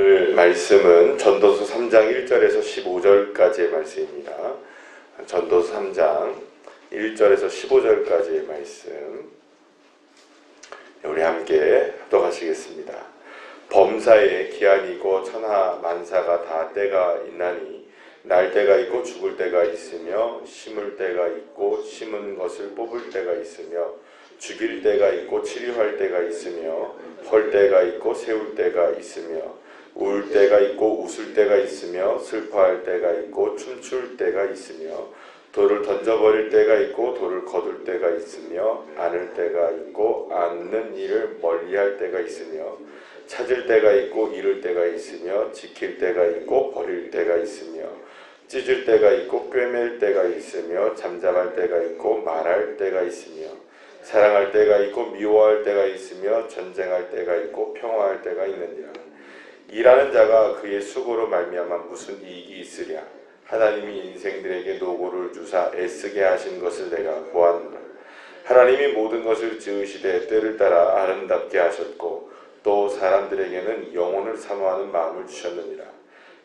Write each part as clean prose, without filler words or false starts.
오늘 말씀은 전도서 3장 1절에서 15절까지의 말씀입니다. 전도서 3장 1절에서 15절까지의 말씀 우리 함께 합독하시겠습니다. 범사에 기한이고 천하 만사가 다 때가 있나니 날 때가 있고 죽을 때가 있으며 심을 때가 있고 심은 것을 뽑을 때가 있으며 죽일 때가 있고 치료할 때가 있으며 헐 때가 있고 세울 때가 있으며 울 때가 있고 웃을 때가 있으며 슬퍼할 때가 있고 춤출 때가 있으며 돌을 던져버릴 때가 있고 돌을 거둘 때가 있으며 안을 때가 있고 안는 일을 멀리할 때가 있으며 찾을 때가 있고 잃을 때가 있으며 지킬 때가 있고 버릴 때가 있으며 찢을 때가 있고 꿰맬 때가 있으며 잠잠할 때가 있고 말할 때가 있으며 사랑할 때가 있고 미워할 때가 있으며 전쟁할 때가 있고 평화할 때가 있느니라. 일하는 자가 그의 수고로 말미암아 무슨 이익이 있으랴. 하나님이 인생들에게 노고를 주사 애쓰게 하신 것을 내가 보았노라. 하나님이 모든 것을 지으시되 때를 따라 아름답게 하셨고 또 사람들에게는 영혼을 사모하는 마음을 주셨느니라.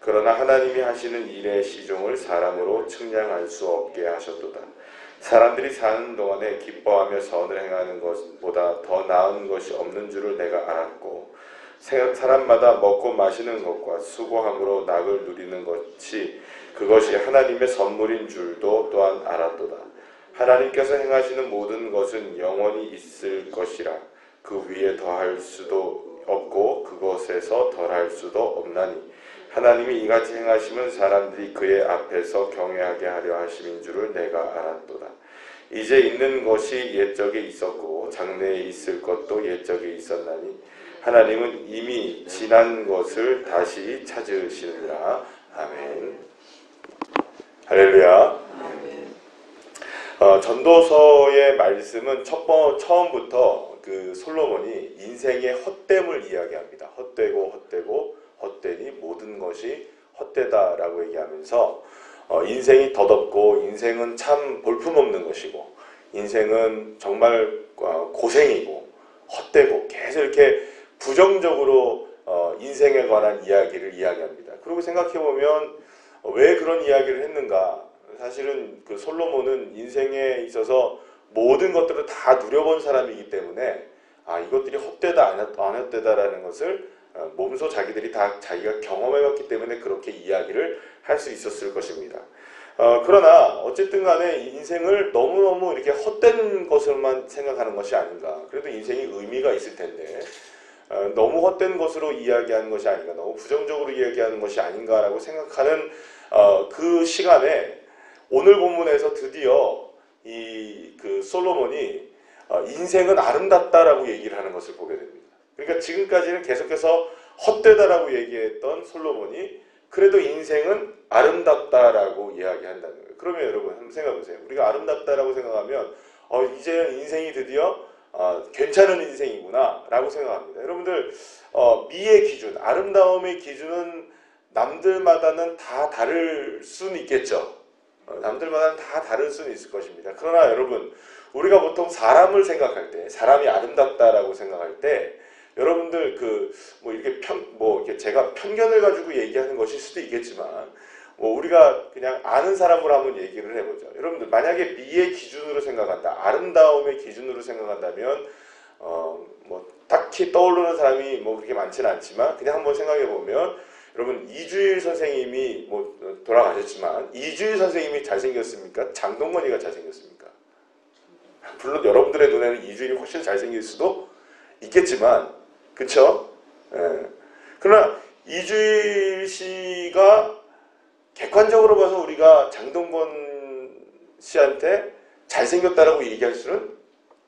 그러나 하나님이 하시는 일의 시종을 사람으로 측량할 수 없게 하셨도다. 사람들이 사는 동안에 기뻐하며 선을 행하는 것보다 더 나은 것이 없는 줄을 내가 알았고 사람마다 먹고 마시는 것과 수고함으로 낙을 누리는 것이 그것이 하나님의 선물인 줄도 또한 알았도다. 하나님께서 행하시는 모든 것은 영원히 있을 것이라. 그 위에 더할 수도 없고 그것에서 덜할 수도 없나니 하나님이 이같이 행하시면 사람들이 그의 앞에서 경외하게 하려 하심인 줄을 내가 알았도다. 이제 있는 것이 옛적에 있었고 장래에 있을 것도 옛적에 있었나니 하나님은 이미 지난 것을 다시 찾으시느니라. 아멘. 할렐루야. 전도서의 말씀은 처음부터 그 솔로몬이 인생의 헛됨을 이야기합니다. 헛되고 헛되니 모든 것이 헛되다라고 얘기하면서 인생이 덧없고 인생은 참 볼품없는 것이고 인생은 정말 고생이고 헛되고 계속 이렇게 부정적으로 인생에 관한 이야기를 이야기합니다. 그리고 생각해보면 왜 그런 이야기를 했는가? 사실은 그 솔로몬은 인생에 있어서 모든 것들을 다 누려본 사람이기 때문에 이것들이 헛되다 안 헛되다라는 것을 몸소 자기들이 다 자기가 경험해봤기 때문에 그렇게 이야기를 할 수 있었을 것입니다. 그러나 어쨌든 간에 인생을 너무너무 이렇게 헛된 것으로만 생각하는 것이 아닌가. 그래도 인생이 의미가 있을 텐데 너무 헛된 것으로 이야기하는 것이 아닌가. 너무 부정적으로 이야기하는 것이 아닌가라고 생각하는 그 시간에 오늘 본문에서 드디어 그 솔로몬이 인생은 아름답다라고 얘기를 하는 것을 보게 됩니다. 그러니까 지금까지는 계속해서 헛되다라고 얘기했던 솔로몬이 그래도 인생은 아름답다라고 이야기한다는 거예요. 그러면 여러분 한번 생각해보세요. 우리가 아름답다라고 생각하면 이제는 인생이 드디어 괜찮은 인생이구나 라고 생각합니다. 여러분들 미의 기준, 아름다움의 기준은 남들마다는 다 다를 수는 있겠죠. 남들마다는 다 다를 수는 있을 것입니다. 그러나 여러분 우리가 보통 사람을 생각할 때, 사람이 아름답다라고 생각할 때 여러분들 이렇게 제가 편견을 가지고 얘기하는 것일 수도 있겠지만 우리가 그냥 아는 사람으로 한번 얘기를 해보죠. 여러분들 만약에 미의 기준으로 생각한다, 아름다움의 기준으로 생각한다면 딱히 떠오르는 사람이 그렇게 많지는 않지만 그냥 한번 생각해 보면 여러분 이주일 선생님이 돌아가셨지만 이주일 선생님이 잘생겼습니까? 장동건이가 잘생겼습니까? 물론 여러분들의 눈에는 이주일이 훨씬 잘생길 수도 있겠지만 그쵸? 그러나 이주일 씨가 객관적으로 봐서 우리가 장동건 씨한테 잘생겼다라고 얘기할 수는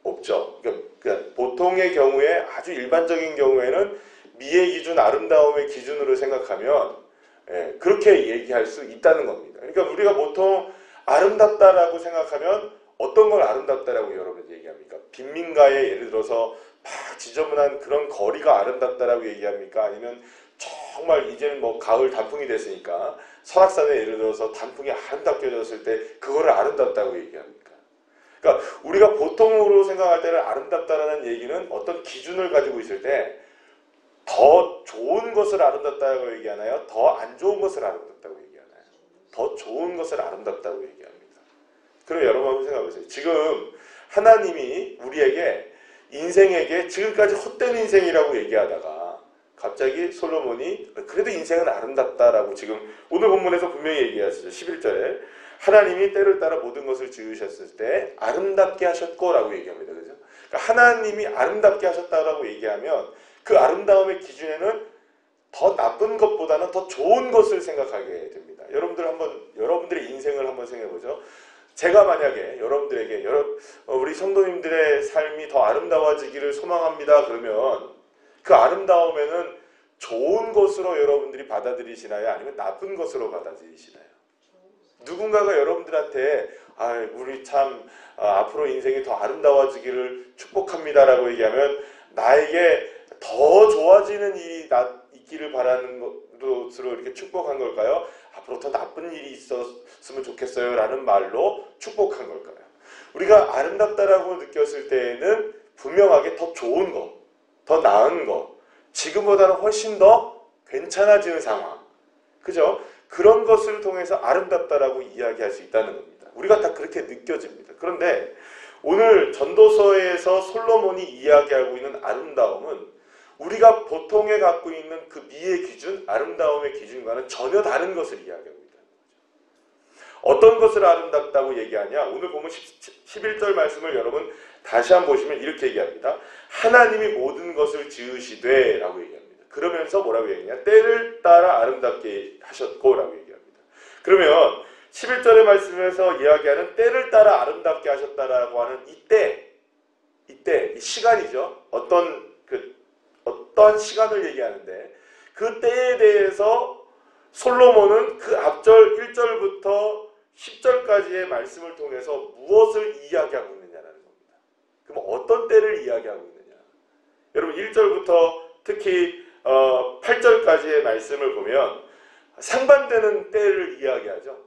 없죠. 그러니까 보통의 경우에 아주 일반적인 경우에는 미의 기준, 아름다움의 기준으로 생각하면 그렇게 얘기할 수 있다는 겁니다. 그러니까 우리가 보통 아름답다라고 생각하면 어떤 걸 아름답다라고 여러분 얘기합니까? 빈민가에 예를 들어서 막 지저분한 그런 거리가 아름답다라고 얘기합니까? 아니면 정말 이제는 가을 단풍이 됐으니까 설악산에 예를 들어서 단풍이 아름답게 졌을 때 그거를 아름답다고 얘기합니까? 그러니까 우리가 보통으로 생각할 때는 아름답다라는 얘기는 어떤 기준을 가지고 있을 때 더 좋은 것을 아름답다고 얘기하나요? 더 안 좋은 것을 아름답다고 얘기하나요? 더 좋은 것을 아름답다고 얘기합니다. 그럼 여러분 한번 생각해 보세요. 지금 하나님이 우리에게 인생에게 지금까지 헛된 인생이라고 얘기하다가 갑자기 솔로몬이 그래도 인생은 아름답다라고 지금 오늘 본문에서 분명히 얘기하시죠. 11절에 하나님이 때를 따라 모든 것을 지으셨을 때 아름답게 하셨고라고 얘기합니다. 그죠? 그러니까 하나님이 아름답게 하셨다라고 얘기하면 그 아름다움의 기준에는 더 나쁜 것보다는 더 좋은 것을 생각하게 됩니다. 여러분들의 인생을 한번 생각해 보죠. 제가 만약에 여러분들에게 우리 성도님들의 삶이 더 아름다워지기를 소망합니다. 그러면 그 아름다움에는 좋은 것으로 여러분들이 받아들이시나요? 아니면 나쁜 것으로 받아들이시나요? 누군가가 여러분들한테 우리 참 앞으로 인생이 더 아름다워지기를 축복합니다라고 얘기하면 나에게 더 좋아지는 일이 있기를 바라는 것으로 이렇게 축복한 걸까요? 앞으로 더 나쁜 일이 있었으면 좋겠어요 라는 말로 축복한 걸까요? 우리가 아름답다라고 느꼈을 때에는 분명하게 더 좋은 것, 더 나은 것, 지금보다는 훨씬 더 괜찮아지는 상황, 그죠? 그런 것을 통해서 아름답다라고 이야기할 수 있다는 겁니다. 우리가 다 그렇게 느껴집니다. 그런데 오늘 전도서에서 솔로몬이 이야기하고 있는 아름다움은 우리가 보통에 갖고 있는 그 미의 기준, 아름다움의 기준과는 전혀 다른 것을 이야기하고 있다는 거죠. 어떤 것을 아름답다고 얘기하냐? 오늘 보면 11절 말씀을 여러분 다시 한번 보시면 이렇게 얘기합니다. 하나님이 모든 것을 지으시되 라고 얘기합니다. 그러면서 뭐라고 얘기하냐? 때를 따라 아름답게 하셨고 라고 얘기합니다. 그러면 11절의 말씀에서 이야기하는 때를 따라 아름답게 하셨다라고 하는 이때, 이 시간이죠. 어떤 시간을 얘기하는데 그 때에 대해서 솔로몬은 그 앞절 1절부터 10절까지의 말씀을 통해서 무엇을 이야기하고 있느냐라는 겁니다. 그럼 어떤 때를 이야기하고 있느냐? 여러분 1절부터 특히 8절까지의 말씀을 보면 상반되는 때를 이야기하죠.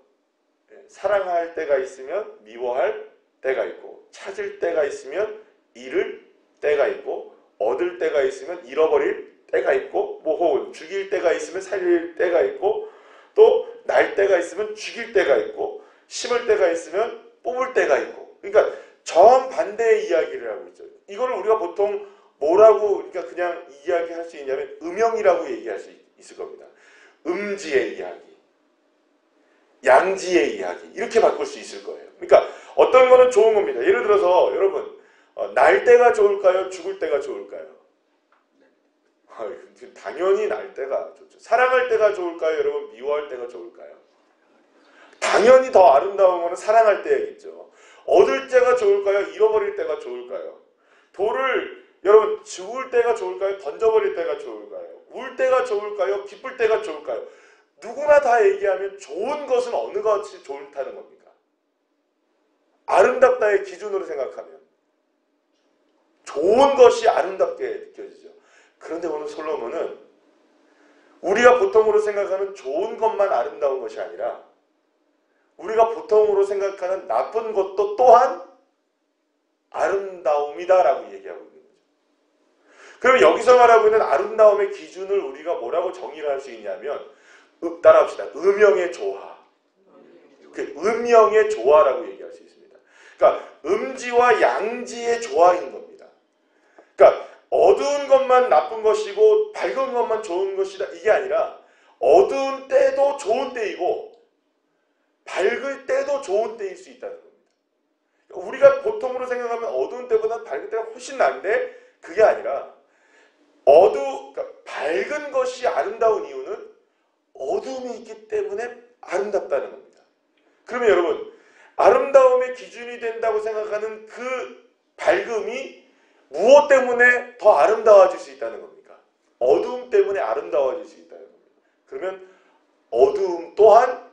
사랑할 때가 있으면 미워할 때가 있고, 찾을 때가 있으면 잃을 때가 있고, 얻을 때가 있으면 잃어버릴 때가 있고, 혹은 죽일 때가 있으면 살릴 때가 있고, 또 날 때가 있으면 죽일 때가 있고, 심을 때가 있으면 뽑을 때가 있고. 그러니까 정반대의 이야기를 하고 있죠. 이거를 우리가 보통 뭐라고 그냥 이야기할 수 있냐면 음영이라고 얘기할 수 있을 겁니다. 음지의 이야기, 양지의 이야기, 이렇게 바꿀 수 있을 거예요. 그러니까 어떤 거는 좋은 겁니다. 예를 들어서 여러분 날 때가 좋을까요? 죽을 때가 좋을까요? 당연히 날 때가 좋죠. 사랑할 때가 좋을까요? 여러분 미워할 때가 좋을까요? 당연히 더 아름다운 거는 사랑할 때겠죠. 얻을 때가 좋을까요? 잃어버릴 때가 좋을까요? 돌을 여러분 죽을 때가 좋을까요? 던져버릴 때가 좋을까요? 울 때가 좋을까요? 기쁠 때가 좋을까요? 누구나 다 얘기하면 좋은 것은 어느 것이 좋다는 겁니까? 아름답다의 기준으로 생각하면 좋은 것이 아름답게 느껴지죠. 그런데 오늘 솔로몬은 우리가 보통으로 생각하는 좋은 것만 아름다운 것이 아니라 우리가 보통으로 생각하는 나쁜 것도 또한 아름다움이다라고 얘기하고 있는 거죠. 그럼 여기서 말하고 있는 아름다움의 기준을 우리가 뭐라고 정의를 할 수 있냐면 따라합시다. 음영의 조화. 그 음영의 조화라고 얘기할 수 있습니다. 그러니까 음지와 양지의 조화인 겁니다. 그러니까 어두운 것만 나쁜 것이고 밝은 것만 좋은 것이다 이게 아니라 어두운 때도 좋은 때이고 밝을 때도 좋은 때일 수 있다는 겁니다. 우리가 보통으로 생각하면 어두운 때보다 밝은 때가 훨씬 난데 그게 아니라 그러니까 밝은 것이 아름다운 이유는 어둠이 있기 때문에 아름답다는 겁니다. 그러면 여러분 아름다움의 기준이 된다고 생각하는 그 밝음이 무엇 때문에 더 아름다워질 수 있다는 겁니까? 어두움 때문에 아름다워질 수 있다는 겁니다. 그러면 어두움 또한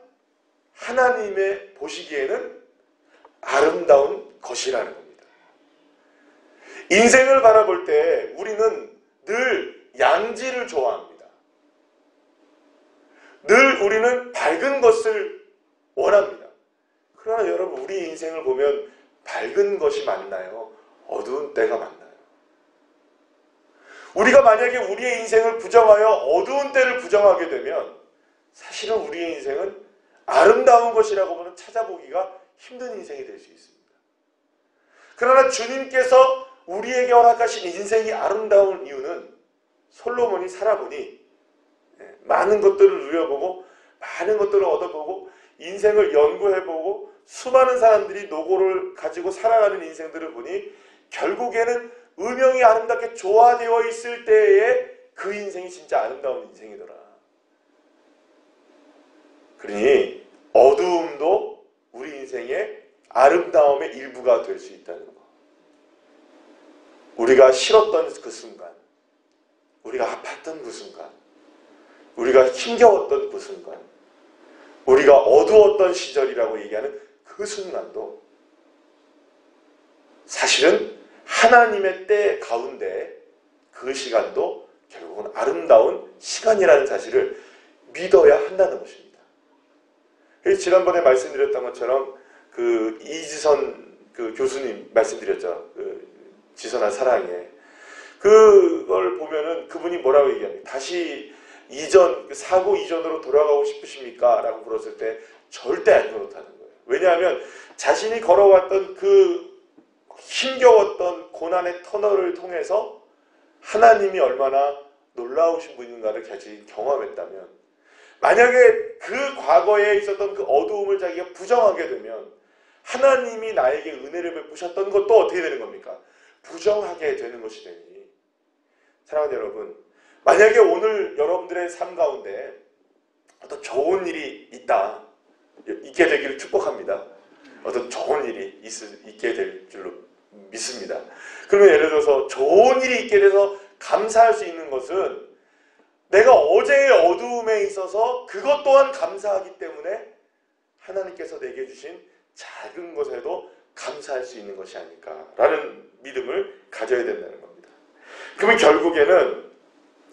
하나님의 보시기에는 아름다운 것이라는 겁니다. 인생을 바라볼 때 우리는 늘 양지를 좋아합니다. 늘 우리는 밝은 것을 원합니다. 그러나 여러분 우리 인생을 보면 밝은 것이 맞나요? 어두운 때가 맞나요? 우리가 만약에 우리의 인생을 부정하여 어두운 때를 부정하게 되면 사실은 우리의 인생은 아름다운 것이라고는 찾아보기가 힘든 인생이 될 수 있습니다. 그러나 주님께서 우리에게 허락하신 인생이 아름다운 이유는 솔로몬이 살아보니 많은 것들을 누려보고 많은 것들을 얻어보고 인생을 연구해보고 수많은 사람들이 노고를 가지고 살아가는 인생들을 보니 결국에는 음영이 아름답게 조화되어 있을 때에 그 인생이 진짜 아름다운 인생이더라. 그러니 어두움도 우리 인생의 아름다움의 일부가 될 수 있다는 거. 우리가 싫었던 그 순간, 우리가 아팠던 그 순간, 우리가 힘겨웠던 그 순간, 우리가 어두웠던 시절이라고 얘기하는 그 순간도 사실은 하나님의 때 가운데 그 시간도 결국은 아름다운 시간이라는 사실을 믿어야 한다는 것입니다. 지난번에 말씀드렸던 것처럼 그 이지선 그 교수님 말씀드렸죠. 그 지선한 사랑에. 그걸 보면은 그분이 뭐라고 얘기합니까? 다시 이전, 사고 이전으로 돌아가고 싶으십니까? 라고 물었을 때 절대 안 그렇다는 거예요. 왜냐하면 자신이 걸어왔던 그 힘겨웠던 고난의 터널을 통해서 하나님이 얼마나 놀라우신 분인가를 같이 경험했다면, 만약에 그 과거에 있었던 그 어두움을 자기가 부정하게 되면 하나님이 나에게 은혜를 베푸셨던 것도 어떻게 되는 겁니까? 부정하게 되는 것이 되니, 사랑하는 여러분, 만약에 오늘 여러분들의 삶 가운데 어떤 좋은 일이 있게 되기를 축복합니다. 어떤 좋은 일이 있게 될 줄로 믿습니다. 그러면 예를 들어서 좋은 일이 있게 돼서 감사할 수 있는 것은 내가 어제의 어두움에 있어서 그것 또한 감사하기 때문에 하나님께서 내게 주신 작은 것에도 감사할 수 있는 것이 아닐까라는 믿음을 가져야 된다는 겁니다. 그러면 결국에는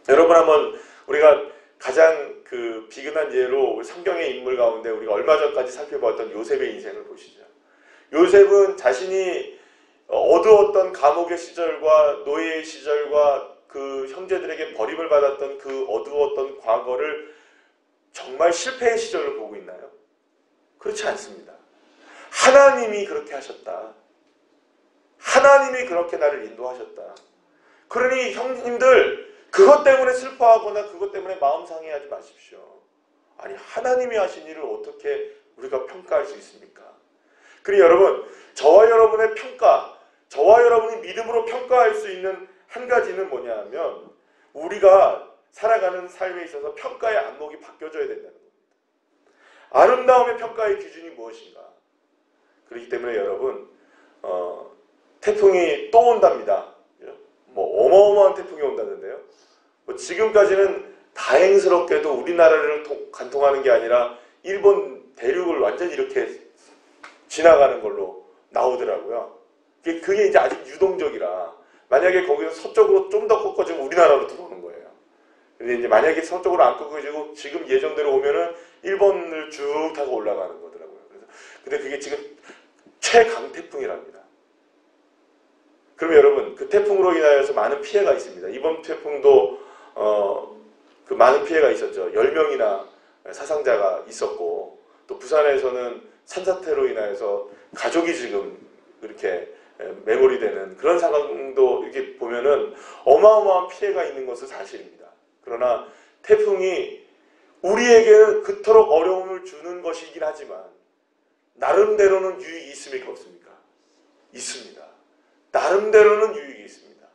여러분 한번 우리가 가장 그 비근한 예로 성경의 인물 가운데 우리가 얼마 전까지 살펴봤던 요셉의 인생을 보시죠. 요셉은 자신이 어두웠던 감옥의 시절과 노예의 시절과 그 형제들에게 버림을 받았던 그 어두웠던 과거를 정말 실패의 시절로 보고 있나요? 그렇지 않습니다. 하나님이 그렇게 하셨다. 하나님이 그렇게 나를 인도하셨다. 그러니 형님들, 그것 때문에 슬퍼하거나 그것 때문에 마음 상해하지 마십시오. 아니, 하나님이 하신 일을 어떻게 우리가 평가할 수 있습니까? 그러니 여러분, 저와 여러분의 평가, 저와 여러분이 믿음으로 평가할 수 있는 한 가지는 뭐냐 하면, 우리가 살아가는 삶에 있어서 평가의 안목이 바뀌어져야 된다는 겁니다. 아름다움의 평가의 기준이 무엇인가? 그렇기 때문에 여러분, 태풍이 또 온답니다. 뭐 어마어마한 태풍이 온다는데요. 뭐 지금까지는 다행스럽게도 우리나라를 관통하는 게 아니라 일본 대륙을 완전히 이렇게 지나가는 걸로 나오더라고요. 그게 이제 아직 유동적이라, 만약에 거기서 서쪽으로 좀 더 꺾어지면 우리나라로 들어오는 거예요. 근데 이제 만약에 서쪽으로 안 꺾어지고 지금 예정대로 오면은 일본을 쭉 타고 올라가는 거더라고요. 근데 그게 지금 최강 태풍이랍니다. 그러면 여러분, 그 태풍으로 인하여서 많은 피해가 있습니다. 이번 태풍도 그 많은 피해가 있었죠. 10명이나 사상자가 있었고, 또 부산에서는 산사태로 인하여서 가족이 지금 이렇게 매몰이되는 그런 상황도 이렇게 보면은 어마어마한 피해가 있는 것은 사실입니다. 그러나 태풍이 우리에게는 그토록 어려움을 주는 것이긴 하지만 나름대로는 유익이 있습니까? 없습니까? 있습니다. 나름대로는 유익이 있습니다.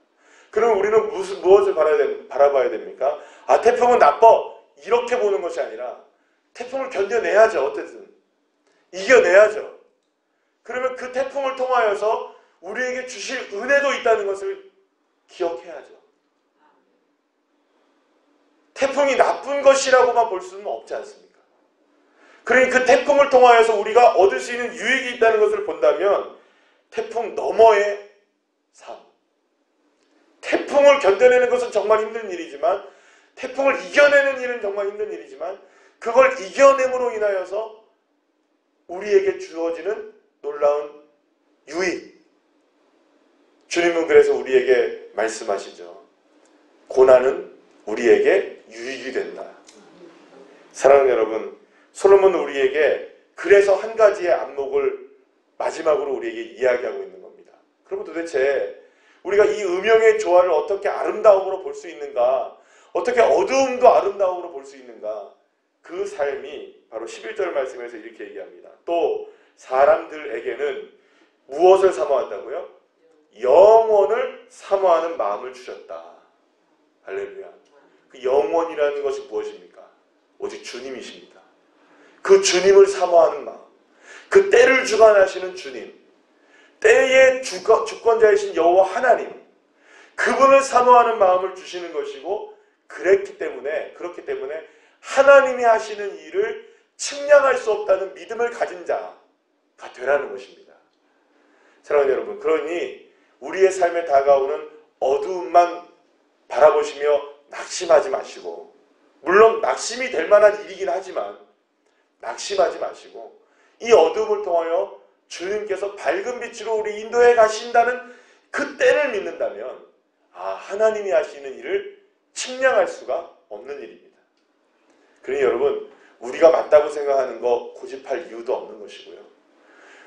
그럼 우리는 무엇을 바라봐야 됩니까? 아, 태풍은 나빠, 이렇게 보는 것이 아니라 태풍을 견뎌내야죠. 어쨌든 이겨내야죠. 그러면 그 태풍을 통하여서 우리에게 주실 은혜도 있다는 것을 기억해야죠. 태풍이 나쁜 것이라고만 볼 수는 없지 않습니까? 그러니 그 태풍을 통하여서 우리가 얻을 수 있는 유익이 있다는 것을 본다면 태풍 너머의 삶, 태풍을 견뎌내는 것은 정말 힘든 일이지만, 태풍을 이겨내는 일은 정말 힘든 일이지만, 그걸 이겨냄으로 인하여서 우리에게 주어지는 놀라운 유익, 주님은 그래서 우리에게 말씀하시죠. 고난은 우리에게 유익이 된다. 사랑하는 여러분, 솔로몬은 우리에게 그래서 한 가지의 안목을 마지막으로 우리에게 이야기하고 있는 겁니다. 그러면 도대체 우리가 이 음영의 조화를 어떻게 아름다움으로 볼 수 있는가? 어떻게 어두움도 아름다움으로 볼 수 있는가? 그 삶이 바로 11절 말씀에서 이렇게 얘기합니다. 또 사람들에게는 무엇을 사모한다고요? 영원을 사모하는 마음을 주셨다. 할렐루야. 그 영원이라는 것이 무엇입니까? 오직 주님이십니다. 그 주님을 사모하는 마음, 그 때를 주관하시는 주님, 때의 주권자이신 여호와 하나님, 그분을 사모하는 마음을 주시는 것이고, 그렇기 때문에 하나님이 하시는 일을 측량할 수 없다는 믿음을 가진 자가 되라는 것입니다. 사랑하는 여러분, 그러니 우리의 삶에 다가오는 어두움만 바라보시며 낙심하지 마시고, 물론 낙심이 될 만한 일이긴 하지만 낙심하지 마시고, 이 어두움을 통하여 주님께서 밝은 빛으로 우리 인도해 가신다는 그 때를 믿는다면, 하나님이 하시는 일을 측량할 수가 없는 일입니다. 그러니 여러분, 우리가 맞다고 생각하는 거 고집할 이유도 없는 것이고요.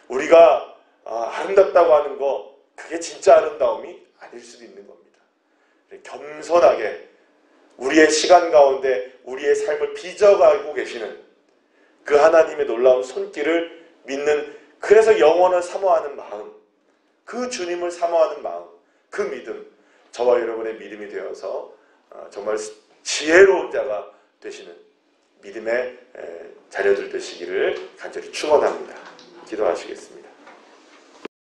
우리가 아름답다고 하는 거, 그게 진짜 아름다움이 아닐 수도 있는 겁니다. 겸손하게 우리의 시간 가운데 우리의 삶을 빚어가고 계시는 그 하나님의 놀라운 손길을 믿는, 그래서 영원을 사모하는 마음, 그 주님을 사모하는 마음, 그 믿음, 저와 여러분의 믿음이 되어서 정말 지혜로운 자가 되시는 믿음의 자녀들 되시기를 간절히 축원합니다. 기도하시겠습니다.